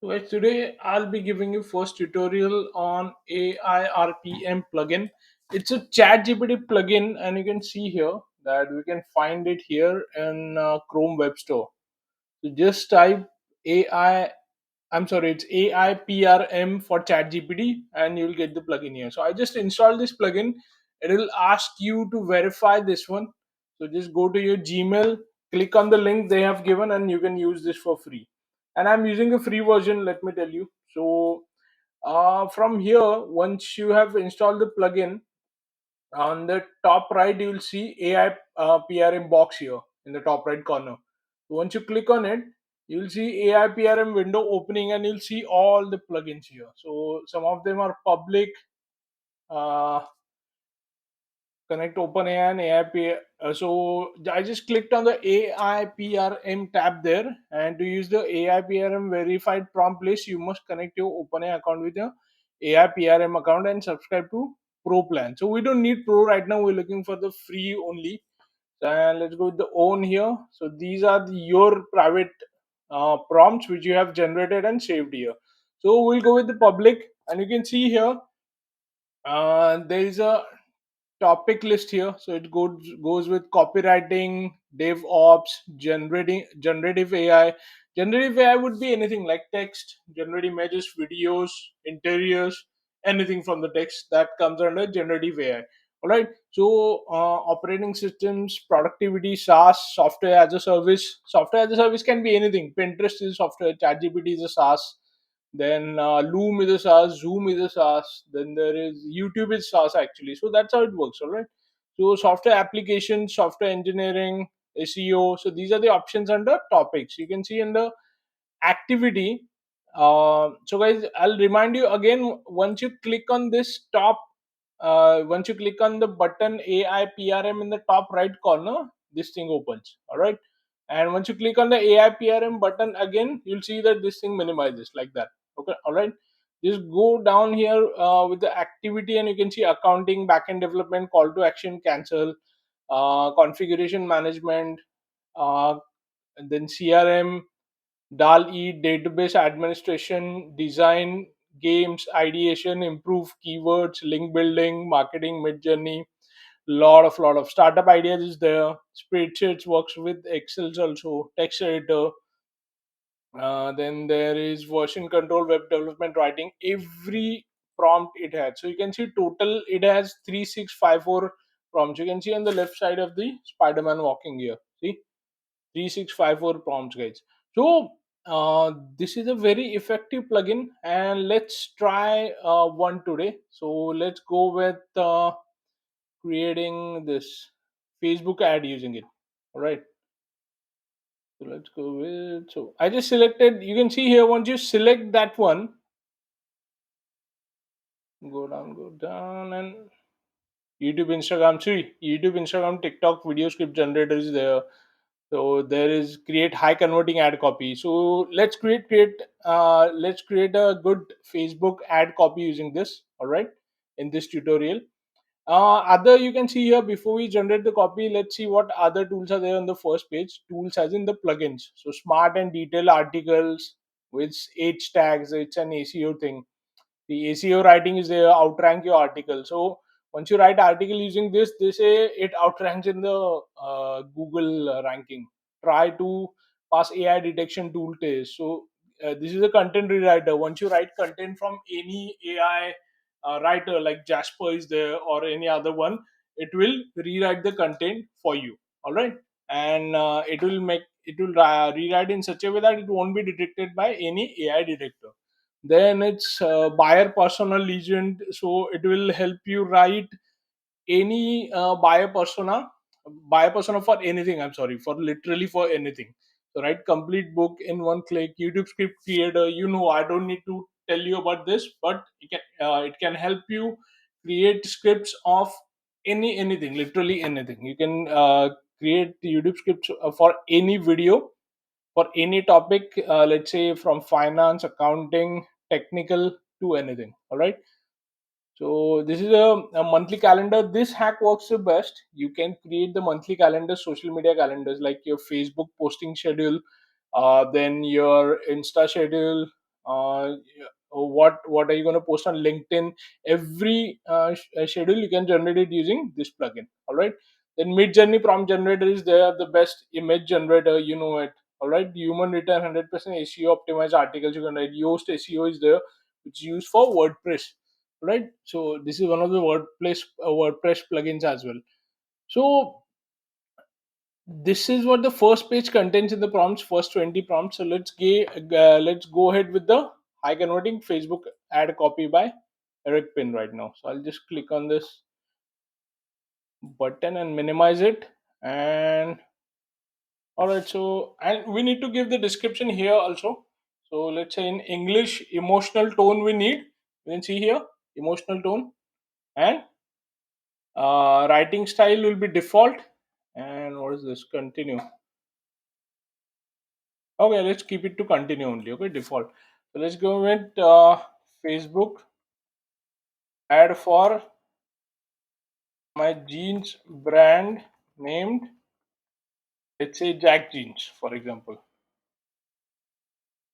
So guys, today I'll be giving you first tutorial on aiprm plugin. It's a ChatGPT plugin, and you can see here that we can find it here in Chrome Web Store. So just type AI. I'm sorry, it's aiprm for ChatGPT, and you'll get the plugin here. So I just installed this plugin. It will ask you to verify this one. So just go to your Gmail, click on the link they have given, and you can use this for free. And I'm using a free version. Let me tell you. So from here, once you have installed the plugin, on the top right you will see AI PRM box here in the top right corner. So once you click on it, you'll see AI PRM window opening, and you'll see all the plugins here. So some of them are public. uh, Connect OpenAI and AI. So I just clicked on the AI PRM tab there, and to use the AI PRM verified prompt list, you must connect your OpenAI account with your AI PRM account and subscribe to Pro plan. So we don't need Pro right now. We're looking for the free only. And let's go with the own here. So these are your private prompts which you have generated and saved here. So we'll go with the public, and you can see here there is a topic list here. So it goes with copywriting, DevOps, generative AI. Generative AI would be anything like text, generate images, videos, interiors, anything from the text that comes under generative AI. All right. So operating systems, productivity, SaaS, software as a service. Software as a service can be anything. Pinterest is software. ChatGPT is a SaaS. Then Loom is a SaaS, Zoom is a SaaS, then there is YouTube is SaaS actually. So that's how it works, all right? So software applications, software engineering, SEO. So these are the options under topics. You can see in the activity. So guys, I'll remind you again, once you click on this top, once you click on the button AI PRM in the top right corner, this thing opens, all right? And once you click on the AI PRM button again, you'll see that this thing minimizes like that. Okay, all right. Just go down here with the activity, and you can see accounting, backend development, call to action, cancel, configuration management, uh, and then CRM, DAL-E, database administration, design, games, ideation, improve keywords, link building, marketing, mid-journey. Lot of startup ideas is there. Spreadsheets works with Excel also. Text editor. Then there is version control, web development, writing. Every prompt it has. So you can see total it has 3654 prompts. You can see on the left side of the Spider-Man walking here. See 3654 prompts, guys. So this is a very effective plugin, and let's try one today. So let's go with creating this Facebook ad using it. All right. So let's go with. So I just selected. You can see here. Once you select that one, go down, and YouTube, Instagram. See, YouTube, Instagram, TikTok video script generator is there. So there is create high converting ad copy. So let's create a good Facebook ad copy using this. All right, in this tutorial. Other you can see here before we generate the copy. Let's see what other tools are there on the first page. Tools as in the plugins. So smart and detailed articles with H tags. It's an ACO thing. The ACO writing is there, outrank your article. So once you write article using this, they say it outranks in the Google ranking. Try to pass AI detection tool test. So this is a content rewriter. Once you write content from any AI writer like Jasper is there or any other one, it will rewrite the content for you. All right, and it will rewrite in such a way that it won't be detected by any AI detector. Then it's buyer persona legend, so it will help you write any buyer persona for anything. I'm sorry, for literally for anything. So write complete book in one click. YouTube script creator, I don't need to tell you about this, but it can help you create scripts of anything, literally anything. You can create YouTube scripts for any video, for any topic, let's say from finance, accounting, technical, to anything. All right. So this is a monthly calendar. This hack works the best. You can create the monthly calendar, social media calendars like your Facebook posting schedule, then your Insta schedule, what are you going to post on LinkedIn. Every schedule you can generate it using this plugin. All right. Then Mid Journey prompt generator is there, the best image generator, you know it. All right. Human written 100% SEO optimized articles you can write. Yoast SEO is there, which is used for WordPress. Right. So this is one of the WordPress plugins as well. So this is what the first page contains in the prompts, first 20 prompts. So let's go ahead with the high converting Facebook ad copy by Eric Pin right now. So I'll just click on this button and minimize it. And all right, so and we need to give the description here also. So let's say in English, emotional tone we need. You can see here emotional tone, and writing style will be default. And what is this? Continue. Okay, let's keep it to continue only. Okay, default. So let's go with Facebook ad for my jeans brand named, let's say, Jack Jeans, for example.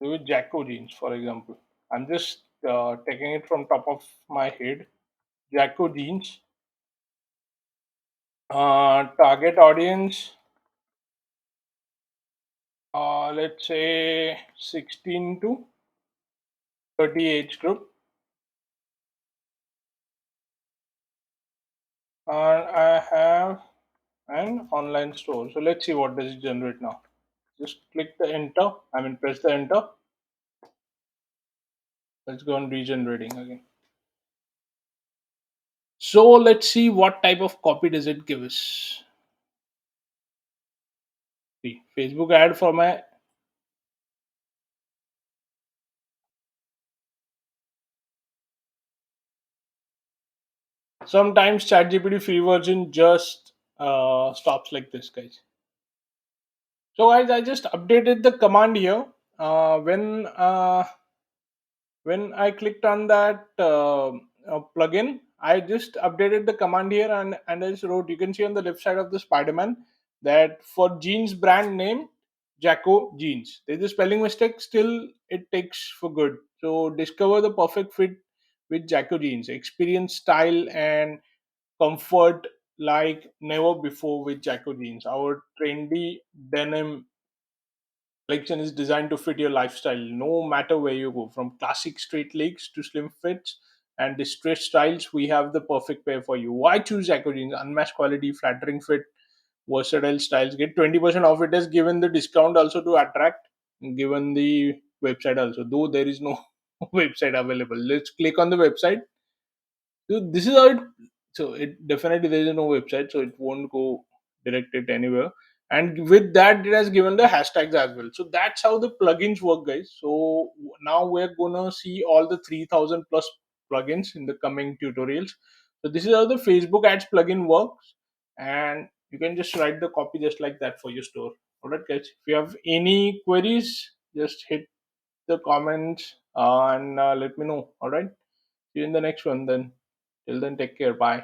Do it Jacko Jeans, for example. I'm just taking it from top of my head. Jacko Jeans. Target audience, let's say 16 to 30 age group. And I have an online store. So let's see what does it generate now. Just click the enter. I mean, press the enter. Let's go on regenerating again. So let's see what type of copy does it give us. See, Facebook ad for my. Sometimes ChatGPT free version just stops like this, guys. So guys, I just updated the command here. When I clicked on that plugin, I just updated the command here, and I just wrote. You can see on the left side of the Spider-Man that for jeans brand name Jacko Jeans. There's a spelling mistake. Still, it takes for good. So discover the perfect fit with Jacko Jeans. Experience style and comfort like never before with Jacko Jeans. Our trendy denim collection is designed to fit your lifestyle no matter where you go. From classic straight legs to slim fits and distressed styles, we have the perfect pair for you. Why choose Jacko Jeans? Unmatched quality, flattering fit, versatile styles. Get 20% off. It has given the discount also to attract, given the website also, though there is no website available. Let's click on the website. So this is how it. So it definitely there is no website, so it won't go directed anywhere. And with that, it has given the hashtags as well. So that's how the plugins work, guys. So now we're gonna see all the 3,000 plus plugins in the coming tutorials. So this is how the Facebook ads plugin works, and you can just write the copy just like that for your store. All right, guys. If you have any queries, just hit the comments and let me know. All right. See you in the next one then. Till then, take care. Bye.